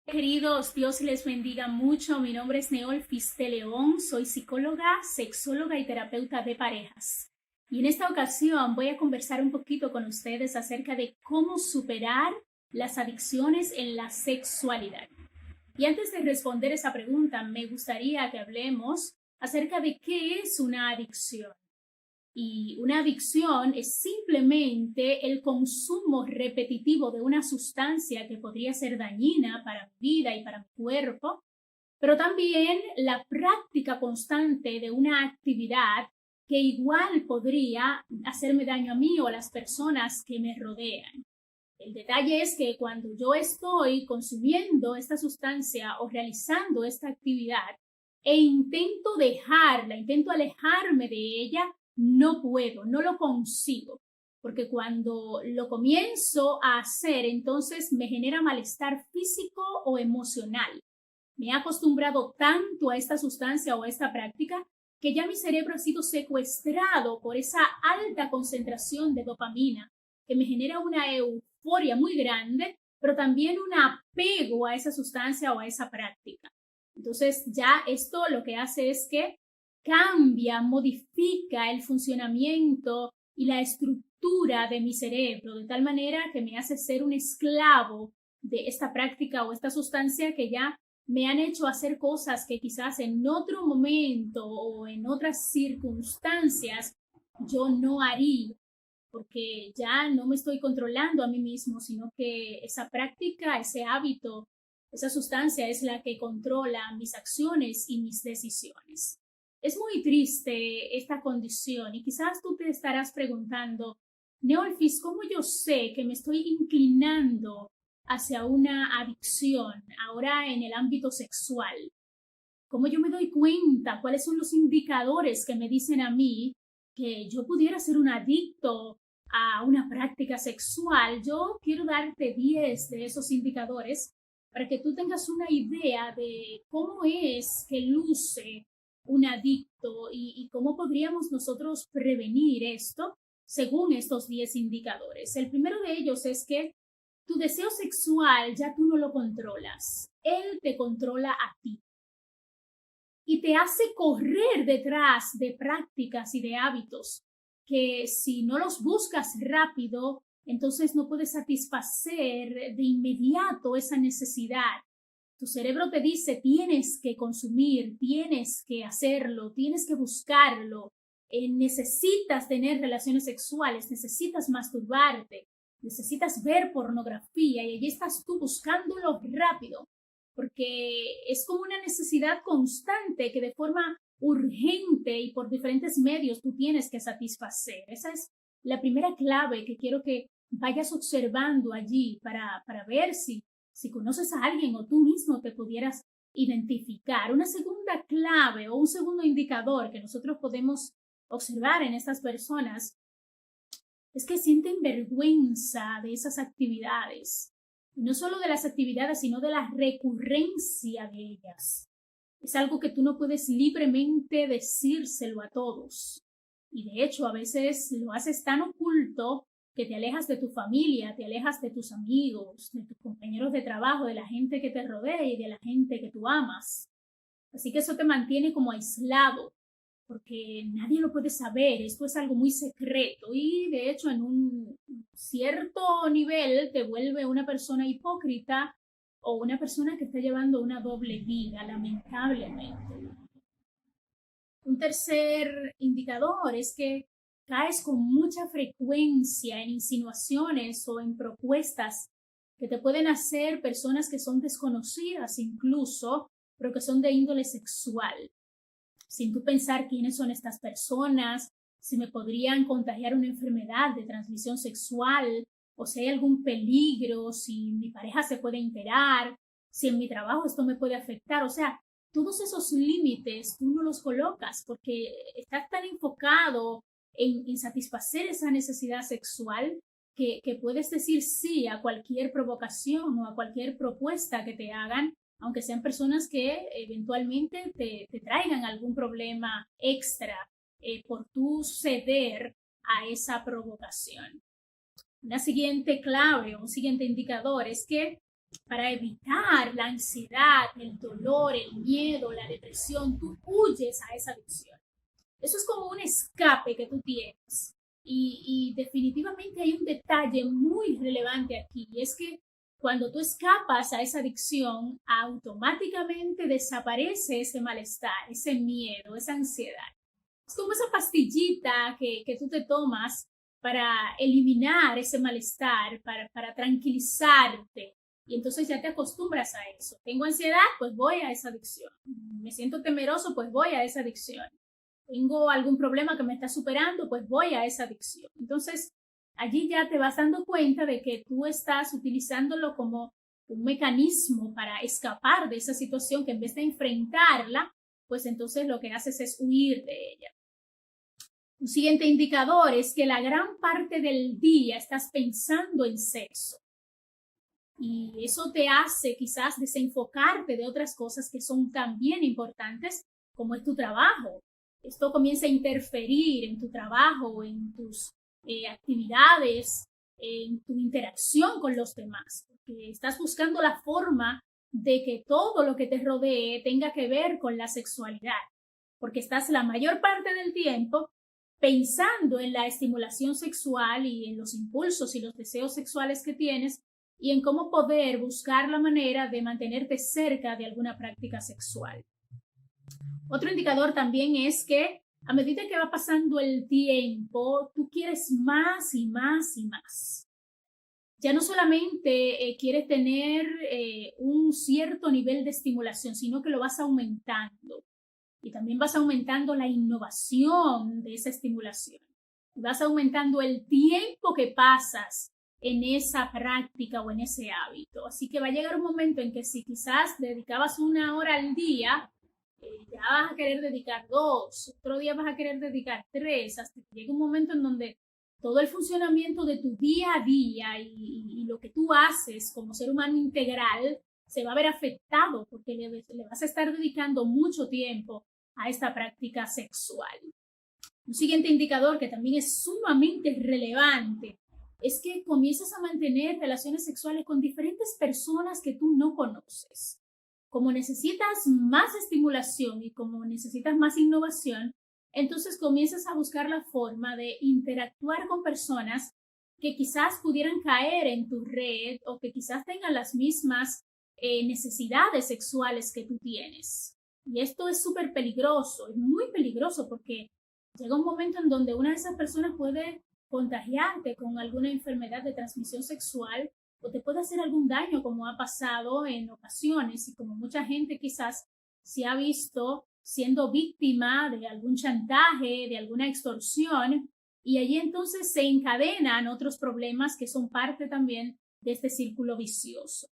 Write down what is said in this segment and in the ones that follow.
Queridos, Dios les bendiga mucho. Mi nombre es Neolfis de León, soy psicóloga, sexóloga y terapeuta de parejas. Y en esta ocasión voy a conversar un poquito con ustedes acerca de cómo superar las adicciones en la sexualidad. Y antes de responder esa pregunta, me gustaría que hablemos acerca de qué es una adicción. Y una adicción es simplemente el consumo repetitivo de una sustancia que podría ser dañina para mi vida y para mi cuerpo, pero también la práctica constante de una actividad que igual podría hacerme daño a mí o a las personas que me rodean. El detalle es que cuando yo estoy consumiendo esta sustancia o realizando esta actividad e intento dejarla, intento alejarme de ella, no puedo, no lo consigo, porque cuando lo comienzo a hacer, entonces me genera malestar físico o emocional. Me he acostumbrado tanto a esta sustancia o a esta práctica que ya mi cerebro ha sido secuestrado por esa alta concentración de dopamina que me genera una euforia muy grande, pero también un apego a esa sustancia o a esa práctica. Entonces ya esto lo que hace es que cambia, modifica el funcionamiento y la estructura de mi cerebro de tal manera que me hace ser un esclavo de esta práctica o esta sustancia que ya me han hecho hacer cosas que quizás en otro momento o en otras circunstancias yo no haría, porque ya no me estoy controlando a mí mismo, sino que esa práctica, ese hábito, esa sustancia es la que controla mis acciones y mis decisiones. Es muy triste esta condición y quizás tú te estarás preguntando, Neolfis, ¿cómo yo sé que me estoy inclinando hacia una adicción ahora en el ámbito sexual? ¿Cómo yo me doy cuenta? ¿Cuáles son los indicadores que me dicen a mí que yo pudiera ser un adicto a una práctica sexual? Yo quiero darte 10 de esos indicadores para que tú tengas una idea de cómo es que luce un adicto y cómo podríamos nosotros prevenir esto según estos 10 indicadores. El primero de ellos es que tu deseo sexual ya tú no lo controlas, él te controla a ti y te hace correr detrás de prácticas y de hábitos que si no los buscas rápido, entonces no puedes satisfacer de inmediato esa necesidad. Tu cerebro te dice, tienes que consumir, tienes que hacerlo, tienes que buscarlo, necesitas tener relaciones sexuales, necesitas masturbarte, necesitas ver pornografía y allí estás tú buscándolo rápido, porque es como una necesidad constante que de forma urgente y por diferentes medios tú tienes que satisfacer. Esa es la primera clave que quiero que vayas observando allí para ver si conoces a alguien o tú mismo te pudieras identificar. Una segunda clave o un segundo indicador que nosotros podemos observar en estas personas es que sienten vergüenza de esas actividades. Y no solo de las actividades, sino de la recurrencia de ellas. Es algo que tú no puedes libremente decírselo a todos. Y de hecho, a veces lo haces tan oculto que te alejas de tu familia, te alejas de tus amigos, de tus compañeros de trabajo, de la gente que te rodea y de la gente que tú amas. Así que eso te mantiene como aislado, porque nadie lo puede saber, esto es algo muy secreto y de hecho en un cierto nivel te vuelve una persona hipócrita o una persona que está llevando una doble vida, lamentablemente. Un tercer indicador es que caes con mucha frecuencia en insinuaciones o en propuestas que te pueden hacer personas que son desconocidas incluso, pero que son de índole sexual. Sin tú pensar quiénes son estas personas, si me podrían contagiar una enfermedad de transmisión sexual, o si hay algún peligro, si mi pareja se puede enterar, si en mi trabajo esto me puede afectar. O sea, todos esos límites tú no los colocas porque estás tan enfocado en satisfacer esa necesidad sexual que puedes decir sí a cualquier provocación o a cualquier propuesta que te hagan, aunque sean personas que eventualmente te traigan algún problema extra por tu ceder a esa provocación. Una siguiente clave o un siguiente indicador es que para evitar la ansiedad, el dolor, el miedo, la depresión, tú huyes a esa adicción. Eso es como un escape que tú tienes. Y definitivamente hay un detalle muy relevante aquí, y es que cuando tú escapas a esa adicción, automáticamente desaparece ese malestar, ese miedo, esa ansiedad. Es como esa pastillita que tú te tomas para eliminar ese malestar, para tranquilizarte. Y entonces ya te acostumbras a eso. Tengo ansiedad, pues voy a esa adicción. Me siento temeroso, pues voy a esa adicción. Tengo algún problema que me está superando, pues voy a esa adicción. Entonces, allí ya te vas dando cuenta de que tú estás utilizándolo como un mecanismo para escapar de esa situación, que en vez de enfrentarla, pues entonces lo que haces es huir de ella. Un siguiente indicador es que la gran parte del día estás pensando en sexo. Y eso te hace quizás desenfocarte de otras cosas que son también importantes, como es tu trabajo. Esto comienza a interferir en tu trabajo, en tus actividades, en tu interacción con los demás, porque estás buscando la forma de que todo lo que te rodee tenga que ver con la sexualidad, porque estás la mayor parte del tiempo pensando en la estimulación sexual y en los impulsos y los deseos sexuales que tienes y en cómo poder buscar la manera de mantenerte cerca de alguna práctica sexual. Otro indicador también es que a medida que va pasando el tiempo, tú quieres más y más y más. Ya no solamente quieres tener un cierto nivel de estimulación, sino que lo vas aumentando. Y también vas aumentando la innovación de esa estimulación. Vas aumentando el tiempo que pasas en esa práctica o en ese hábito. Así que va a llegar un momento en que si quizás dedicabas 1 hora al día, ya vas a querer dedicar 2, otro día vas a querer dedicar 3, hasta que llegue un momento en donde todo el funcionamiento de tu día a día y lo que tú haces como ser humano integral se va a ver afectado porque le vas a estar dedicando mucho tiempo a esta práctica sexual. Un siguiente indicador que también es sumamente relevante es que comienzas a mantener relaciones sexuales con diferentes personas que tú no conoces. Como necesitas más estimulación y como necesitas más innovación, entonces comienzas a buscar la forma de interactuar con personas que quizás pudieran caer en tu red o que quizás tengan las mismas necesidades sexuales que tú tienes. Y esto es súper peligroso, es muy peligroso porque llega un momento en donde una de esas personas puede contagiarte con alguna enfermedad de transmisión sexual o te puede hacer algún daño, como ha pasado en ocasiones y como mucha gente quizás se ha visto siendo víctima de algún chantaje, de alguna extorsión, y allí entonces se encadenan otros problemas que son parte también de este círculo vicioso.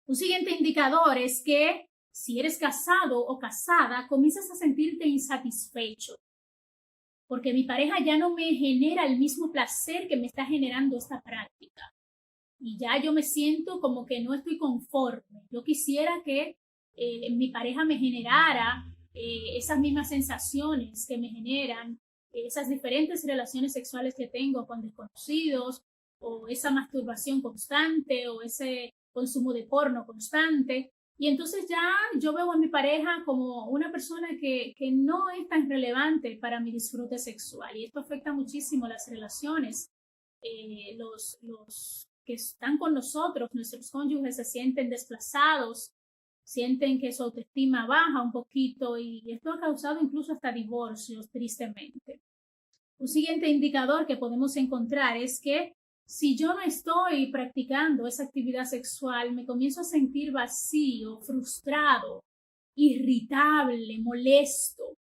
Un siguiente indicador es que si eres casado o casada, comienzas a sentirte insatisfecho, porque mi pareja ya no me genera el mismo placer que me está generando esta práctica. Y ya yo me siento como que no estoy conforme. Yo quisiera que mi pareja me generara esas mismas sensaciones que me generan esas diferentes relaciones sexuales que tengo con desconocidos, o esa masturbación constante, o ese consumo de porno constante. Y entonces ya yo veo a mi pareja como una persona que no es tan relevante para mi disfrute sexual. Y esto afecta muchísimo las relaciones. Los que están con nosotros, nuestros cónyuges, se sienten desplazados, sienten que su autoestima baja un poquito y esto ha causado incluso hasta divorcios, tristemente. Un siguiente indicador que podemos encontrar es que si yo no estoy practicando esa actividad sexual, me comienzo a sentir vacío, frustrado, irritable, molesto,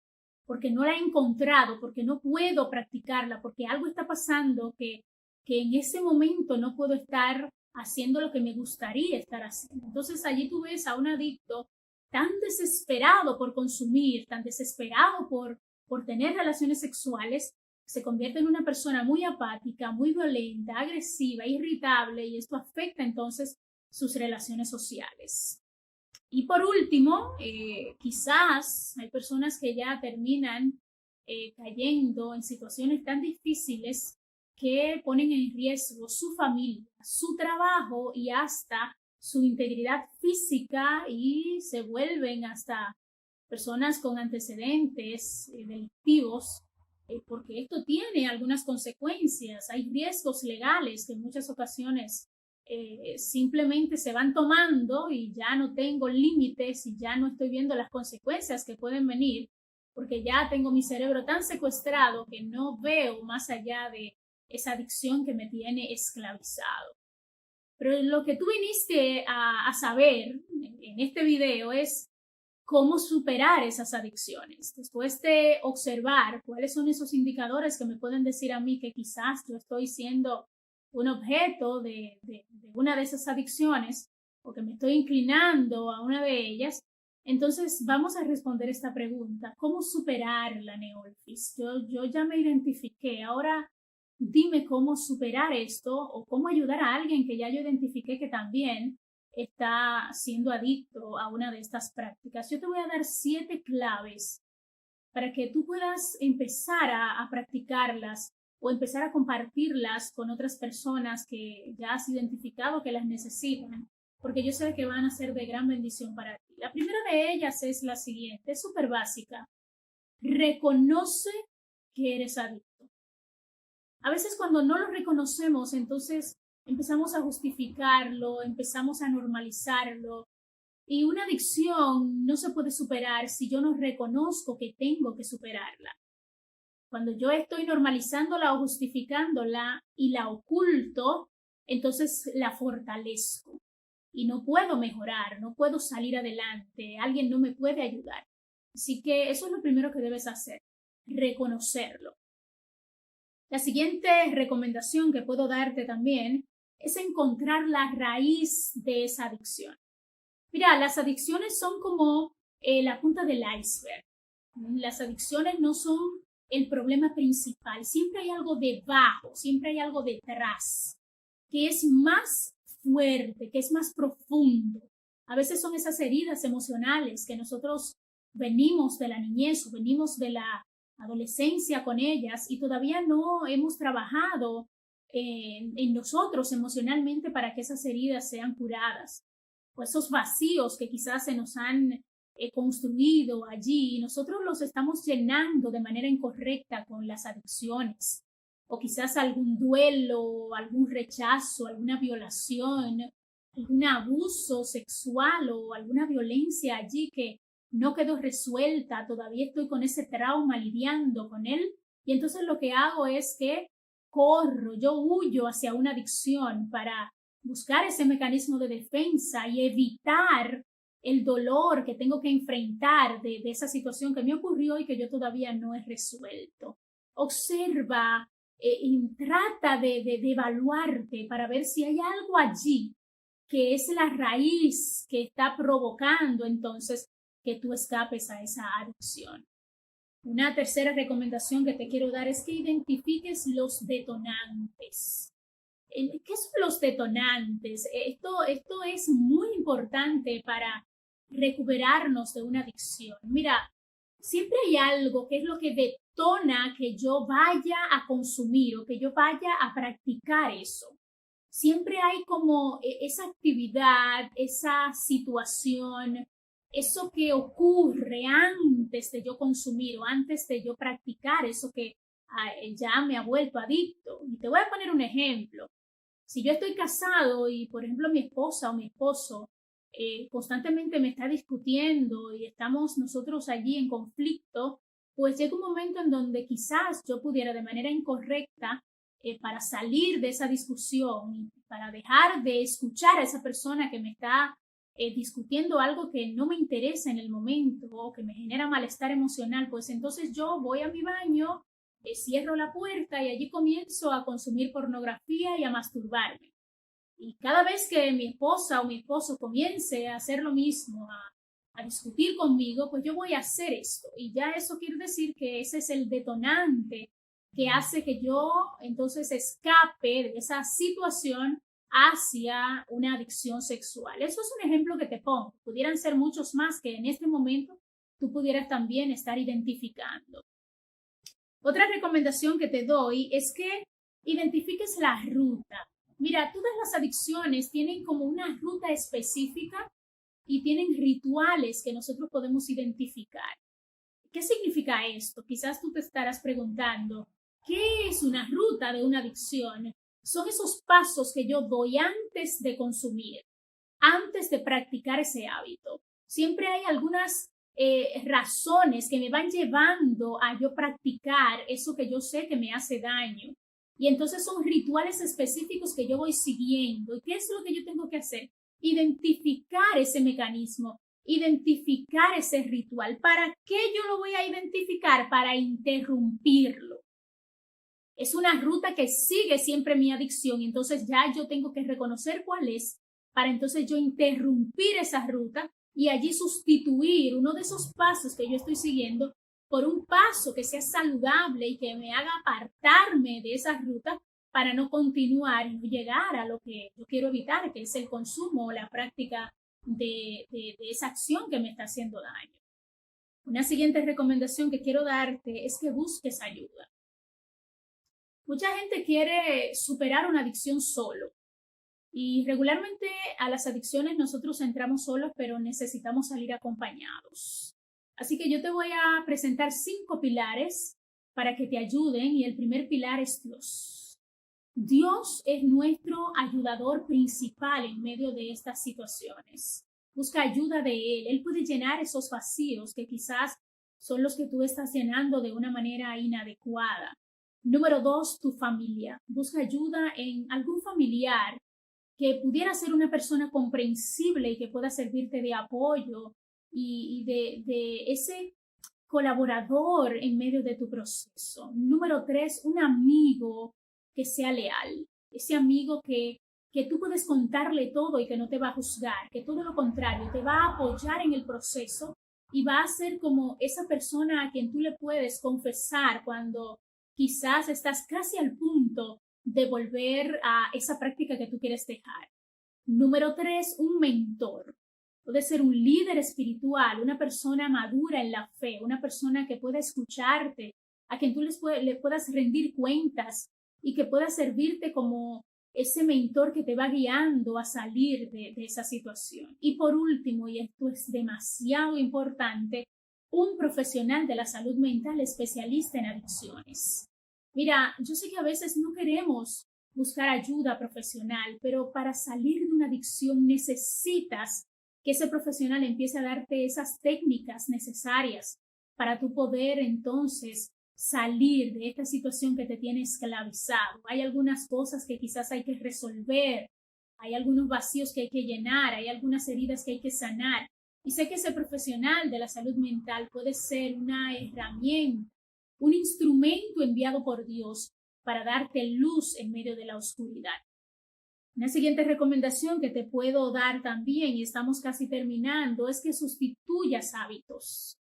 porque no la he encontrado, porque no puedo practicarla, porque algo está pasando que en ese momento no puedo estar haciendo lo que me gustaría estar haciendo. Entonces allí tú ves a un adicto tan desesperado por consumir, tan desesperado por tener relaciones sexuales, se convierte en una persona muy apática, muy violenta, agresiva, irritable, y esto afecta entonces sus relaciones sociales. Y por último, quizás hay personas que ya terminan cayendo en situaciones tan difíciles que ponen en riesgo su familia, su trabajo y hasta su integridad física y se vuelven hasta personas con antecedentes delictivos, porque esto tiene algunas consecuencias. Hay riesgos legales que en muchas ocasiones simplemente se van tomando y ya no tengo límites y ya no estoy viendo las consecuencias que pueden venir, porque ya tengo mi cerebro tan secuestrado que no veo más allá de esa adicción que me tiene esclavizado. Pero lo que tú viniste a saber en este video es cómo superar esas adicciones. Después de observar cuáles son esos indicadores que me pueden decir a mí que quizás yo estoy siendo un objeto de una de esas adicciones o que me estoy inclinando a una de ellas, entonces vamos a responder esta pregunta: ¿cómo superar la neolfis? Yo ya me identifiqué, ahora dime cómo superar esto o cómo ayudar a alguien que ya yo identifiqué que también está siendo adicto a una de estas prácticas. Yo te voy a dar 7 claves para que tú puedas empezar a practicarlas o empezar a compartirlas con otras personas que ya has identificado que las necesitan, porque yo sé que van a ser de gran bendición para ti. La primera de ellas es la siguiente, es súper básica. Reconoce que eres adicto. A veces cuando no lo reconocemos, entonces empezamos a justificarlo, empezamos a normalizarlo. Y una adicción no se puede superar si yo no reconozco que tengo que superarla. Cuando yo estoy normalizándola o justificándola y la oculto, entonces la fortalezco. Y no puedo mejorar, no puedo salir adelante, alguien no me puede ayudar. Así que eso es lo primero que debes hacer, reconocerlo. La siguiente recomendación que puedo darte también es encontrar la raíz de esa adicción. Mira, las adicciones son como la punta del iceberg. Las adicciones no son el problema principal. Siempre hay algo debajo, siempre hay algo detrás, que es más fuerte, que es más profundo. A veces son esas heridas emocionales que nosotros venimos de la niñez, venimos de la adolescencia con ellas y todavía no hemos trabajado en nosotros emocionalmente para que esas heridas sean curadas. O esos vacíos que quizás se nos han construido allí y nosotros los estamos llenando de manera incorrecta con las adicciones. O quizás algún duelo, algún rechazo, alguna violación, algún abuso sexual o alguna violencia allí que no quedó resuelta, todavía estoy con ese trauma lidiando con él, y entonces lo que hago es que corro, yo huyo hacia una adicción para buscar ese mecanismo de defensa y evitar el dolor que tengo que enfrentar de esa situación que me ocurrió y que yo todavía no he resuelto. Observa y trata de evaluarte para ver si hay algo allí que es la raíz que está provocando entonces que tú escapes a esa adicción. Una tercera recomendación que te quiero dar es que identifiques los detonantes. ¿Qué son los detonantes? Esto es muy importante para recuperarnos de una adicción. Mira, siempre hay algo que es lo que detona que yo vaya a consumir o que yo vaya a practicar eso. Siempre hay como esa actividad, esa situación, eso que ocurre antes de yo consumir o antes de yo practicar eso que ya me ha vuelto adicto. Y te voy a poner un ejemplo. Si yo estoy casado y, por ejemplo, mi esposa o mi esposo constantemente me está discutiendo y estamos nosotros allí en conflicto, pues llega un momento en donde quizás yo pudiera de manera incorrecta para salir de esa discusión y para dejar de escuchar a esa persona que me está discutiendo algo que no me interesa en el momento o que me genera malestar emocional, pues entonces yo voy a mi baño, cierro la puerta y allí comienzo a consumir pornografía y a masturbarme. Y cada vez que mi esposa o mi esposo comience a hacer lo mismo, a discutir conmigo, pues yo voy a hacer esto. Y ya eso quiere decir que ese es el detonante que hace que yo entonces escape de esa situación hacia una adicción sexual. Eso es un ejemplo que te pongo. Pudieran ser muchos más que en este momento tú pudieras también estar identificando. Otra recomendación que te doy es que identifiques la ruta. Mira, todas las adicciones tienen como una ruta específica y tienen rituales que nosotros podemos identificar. ¿Qué significa esto? Quizás tú te estarás preguntando, ¿qué es una ruta de una adicción? Son esos pasos que yo doy antes de consumir, antes de practicar ese hábito. Siempre hay algunas razones que me van llevando a yo practicar eso que yo sé que me hace daño. Y entonces son rituales específicos que yo voy siguiendo. ¿Y qué es lo que yo tengo que hacer? Identificar ese mecanismo, identificar ese ritual. ¿Para qué yo lo voy a identificar? Para interrumpirlo. Es una ruta que sigue siempre mi adicción, entonces ya yo tengo que reconocer cuál es, para entonces yo interrumpir esa ruta y allí sustituir uno de esos pasos que yo estoy siguiendo por un paso que sea saludable y que me haga apartarme de esa ruta para no continuar y no llegar a lo que yo quiero evitar, que es el consumo o la práctica de esa acción que me está haciendo daño. Una siguiente recomendación que quiero darte es que busques ayuda. Mucha gente quiere superar una adicción solo. Y regularmente a las adicciones nosotros entramos solos, pero necesitamos salir acompañados. Así que yo te voy a presentar 5 pilares para que te ayuden y el primer pilar es Dios. Dios es nuestro ayudador principal en medio de estas situaciones. Busca ayuda de Él. Él puede llenar esos vacíos que quizás son los que tú estás llenando de una manera inadecuada. Número 2, tu familia. Busca ayuda en algún familiar que pudiera ser una persona comprensible y que pueda servirte de apoyo y de ese colaborador en medio de tu proceso. Número 3, un amigo que sea leal. Ese amigo que tú puedes contarle todo y que no te va a juzgar, que todo lo contrario, te va a apoyar en el proceso y va a ser como esa persona a quien tú le puedes confesar cuando quizás estás casi al punto de volver a esa práctica que tú quieres dejar. Número 3, un mentor. Puede ser un líder espiritual, una persona madura en la fe, una persona que pueda escucharte, a quien tú le puedas rendir cuentas y que pueda servirte como ese mentor que te va guiando a salir de esa situación. Y por último, y esto es demasiado importante, un profesional de la salud mental especialista en adicciones. Mira, yo sé que a veces no queremos buscar ayuda profesional, pero para salir de una adicción necesitas que ese profesional empiece a darte esas técnicas necesarias para tu poder entonces salir de esta situación que te tiene esclavizado. Hay algunas cosas que quizás hay que resolver, hay algunos vacíos que hay que llenar, hay algunas heridas que hay que sanar. Y sé que ese profesional de la salud mental puede ser una herramienta, un instrumento enviado por Dios para darte luz en medio de la oscuridad. Una siguiente recomendación que te puedo dar también, y estamos casi terminando, es que sustituyas hábitos.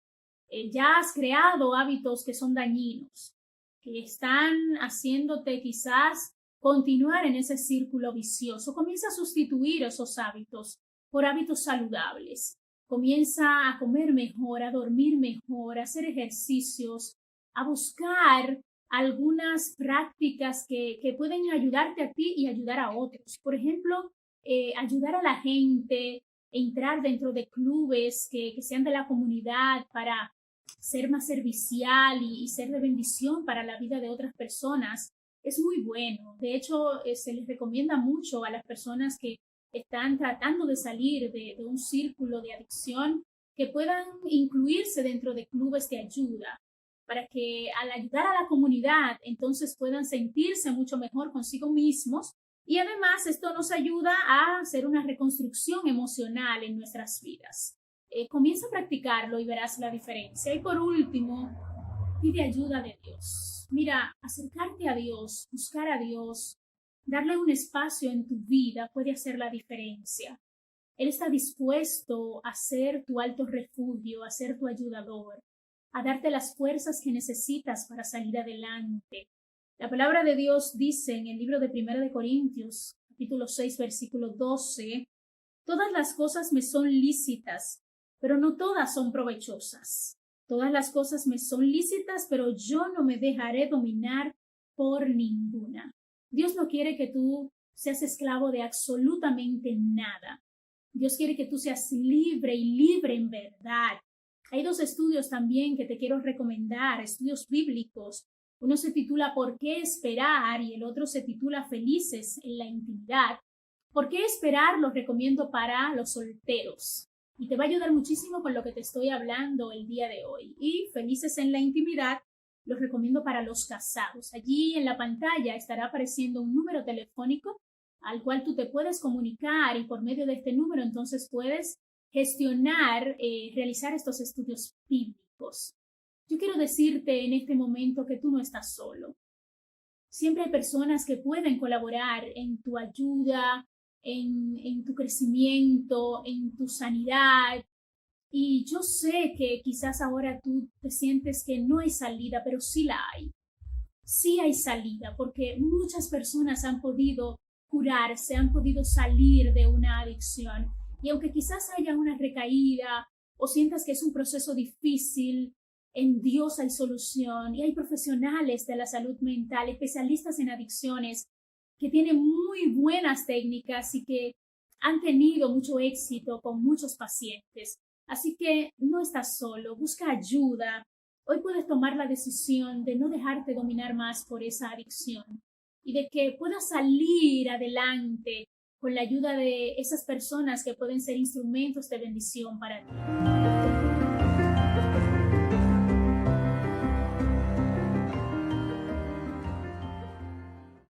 Ya has creado hábitos que son dañinos, que están haciéndote quizás continuar en ese círculo vicioso. Comienza a sustituir esos hábitos por hábitos saludables. Comienza a comer mejor, a dormir mejor, a hacer ejercicios, a buscar algunas prácticas que pueden ayudarte a ti y ayudar a otros. Por ejemplo, ayudar a la gente, entrar dentro de clubes que sean de la comunidad para ser más servicial y ser de bendición para la vida de otras personas. Es muy bueno. De hecho, se les recomienda mucho a las personas que están tratando de salir de un círculo de adicción que puedan incluirse dentro de clubes de ayuda, para que al ayudar a la comunidad entonces puedan sentirse mucho mejor consigo mismos y además esto nos ayuda a hacer una reconstrucción emocional en nuestras vidas. Comienza a practicarlo y verás la diferencia. Y por último, pide ayuda de Dios. Mira, acercarte a Dios, buscar a Dios, darle un espacio en tu vida puede hacer la diferencia. Él está dispuesto a ser tu alto refugio, a ser tu ayudador, a darte las fuerzas que necesitas para salir adelante. La palabra de Dios dice en el libro de 1 de Corintios, capítulo 6, versículo 12, todas las cosas me son lícitas, pero no todas son provechosas. Todas las cosas me son lícitas, pero yo no me dejaré dominar por ninguna. Dios no quiere que tú seas esclavo de absolutamente nada. Dios quiere que tú seas libre y libre en verdad. Hay dos estudios también que te quiero recomendar, estudios bíblicos. Uno se titula ¿Por qué esperar? Y el otro se titula Felices en la intimidad. ¿Por qué esperar? Los recomiendo para los solteros. Y te va a ayudar muchísimo con lo que te estoy hablando el día de hoy. Y Felices en la intimidad los recomiendo para los casados. Allí en la pantalla estará apareciendo un número telefónico al cual tú te puedes comunicar y por medio de este número entonces puedes gestionar, realizar estos estudios bíblicos. Yo quiero decirte en este momento que tú no estás solo. Siempre hay personas que pueden colaborar en tu ayuda, en tu crecimiento, en tu sanidad. Y yo sé que quizás ahora tú te sientes que no hay salida, pero sí la hay. Sí hay salida, porque muchas personas han podido curarse, han podido salir de una adicción. Y aunque quizás haya una recaída o sientas que es un proceso difícil, en Dios hay solución y hay profesionales de la salud mental, especialistas en adicciones, que tienen muy buenas técnicas y que han tenido mucho éxito con muchos pacientes. Así que no estás solo, busca ayuda. Hoy puedes tomar la decisión de no dejarte dominar más por esa adicción y de que puedas salir adelante con la ayuda de esas personas que pueden ser instrumentos de bendición para ti.